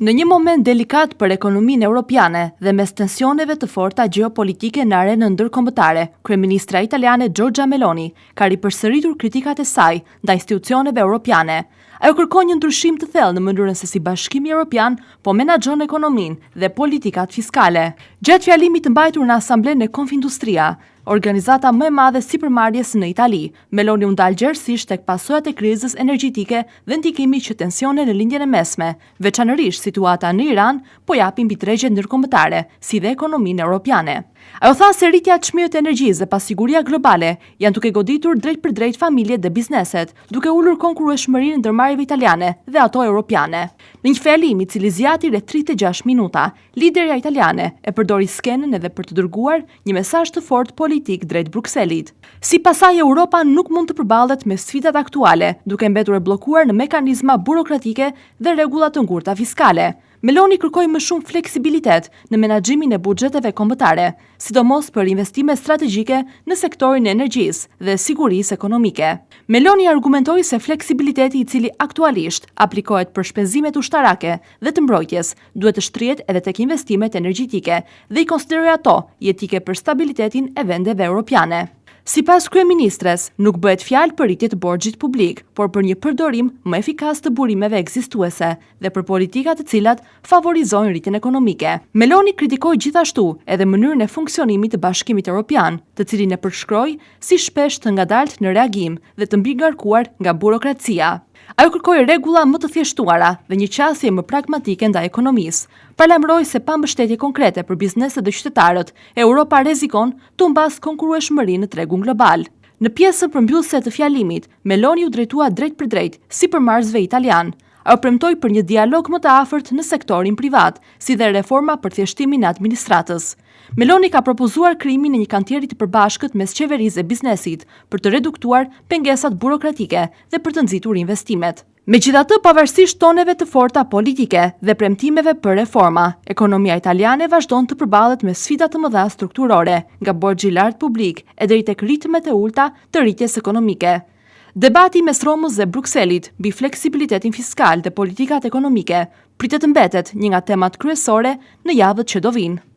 Në një moment delikat për ekonominë europiane dhe mes tensioneve të forta gjeopolitike në arenën ndërkombëtare, kryeministra italiane Giorgia Meloni ka ripërsëritur kritikat e saj ndaj institucioneve europiane. Ajo kërkon një ndryshim të thellë në mënyrën se si Bashkimi Evropian po menaxhon ekonominë dhe politikat fiskale. Gjatë fjalimit të mbajtur në Asamblenë e Confindustria, organizata më e madhe sipërmarrjes në Itali, Meloni u ndal gjerësisht tek pasojat e krizës energjetike dhe ndikimi që tensione në lindjen e mesme, veçanërisht situata në Iran, po japin mbi tregjet ndërkombëtare, si dhe ekonominë europiane. Ajo tha se rritja e çmimeve të energjisë dhe pasiguria globale janë duke goditur drejt për drejt familjet dhe bizneset, duke ulur konkurrueshmërinë ndërmarrjeve italiane dhe ato europiane. Në një fjalim i cili zgjati rreth 36 minuta, liderja italiane e përdori skenën edhe për të dërguar një mesazh të fortë politik drejt Brukselit. Sipas saj, Europa nuk mund të përballet me sfidat aktuale, duke mbetur e bllokuar në mekanizma burokratike dhe rregulla të ngurta fiskale. Meloni kërkoi më shumë fleksibilitet në menaxhimin e buxheteve kombëtare, sidomos për investime strategjike në sektorin e energjisë dhe sigurisë ekonomike. Meloni argumentoi se fleksibiliteti i cili aktualisht aplikohet për shpenzimet ushtarake dhe të mbrojtjes duhet të shtrihet edhe tek investimet energjetike dhe i konsideroi ato jetike për stabilitetin e vendeve europiane. Sipas kryeministres, nuk bëhet fjalë për rritje të borxhit publik, por për një përdorim më efikas të burimeve ekzistuese dhe për politika të cilat favorizojnë rritjen ekonomike. Meloni kritikoi gjithashtu edhe mënyrën e funksionimit të Bashkimit Evropian, të cilin e përshkroi si shpesh të ngadalt në reagim dhe të mbigarkuar nga burokracia. Ajo kërkoi rregulla më të thjeshtuara dhe një qasje më pragmatike ndaj ekonomisë. Paralajmëroi se pa mbështetje konkrete për bizneset dhe qytetarët, Europa rrezikon të humbasë konkurrueshmërinë në tregun global. Në pjesën përmbyllëse të fjalimit, Meloni u drejtua drejt për drejt sipërmarrësve italian. Ajo premtoi për një dialog më të afërt në sektorin privat, si dhe reforma për thjeshtimin e administratës. Meloni ka propozuar krijimin e një kantieri të përbashkët mes qeverisë dhe biznesit për të reduktuar pengesat burokratike dhe për të nxitur investimet. Megjithatë, pavarësisht toneve të forta politike dhe premtimeve për reforma, ekonomia italiane vazhdon të përballet me sfida të mëdha strukturore, nga borxhi i lartë publik e deri tek ritmet e ulta të rritjes ekonomike. Debati mes Romës dhe Brukselit mbi fleksibilitetin fiskal dhe politikat ekonomike pritet të mbetet një nga temat kryesore në javët që do vinë.